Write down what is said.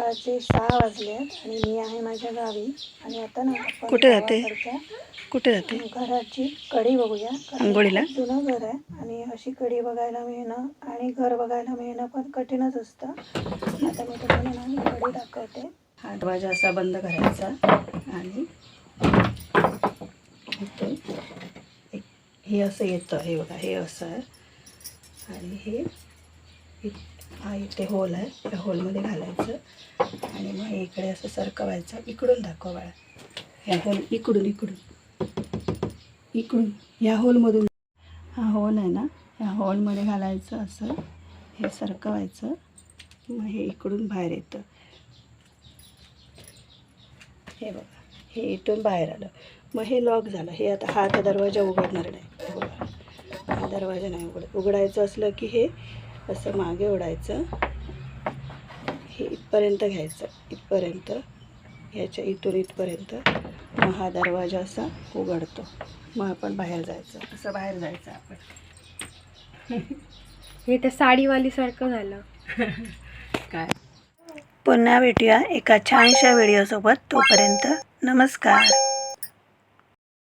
सकाळचे 6 वाजले आणि मी आहे माझ्या गावी. आणि आता ना आपण कुठे जाते? गावाकडच्या घराची कडी बघूया. अंघोळीला जुनं घर आहे आणि अशी कडी बघायला मिळणं आणि घर बघायला मिळणं पण कठीणच असतं. आता मी तुम्हाला ना ही कडी दाखवते. हा दरवाजा असा बंद करायचा आणि इथून हे असं येतं. हे बघा, हे असं आहे आणि हे हा इथे होल आहे, त्या होलमध्ये घालायचं आणि मग इकडे असं सरकवायचं. इकडून दाखव बाळा, ह्या होल इकडून इकडून इकडून ह्या होलमधून. हा होल आहे ना, ह्या होलमध्ये घालायचं. असं हे सरकवायचं, मग हे इकडून बाहेर येतं. हे बघा, हे इथून बाहेर आलं. मग हे लॉक झालं. हे आता हा दरवाजा उघडणार नाही. बघा, हा दरवाजा नाही उघडायचं असलं की हे असं मागे ओढायचं. हे इथपर्यंत घ्यायचं, इथपर्यंत, ह्याच्या इथून इथपर्यंत. मग हा दरवाजा असा उघडतो. मग आपण बाहेर जायचं. असं बाहेर जायचं आपण. हे तर साडीवालीसारखं झालं. काय, पुन्हा भेटूया एका छानशा व्हिडिओसोबत. तोपर्यंत नमस्कार.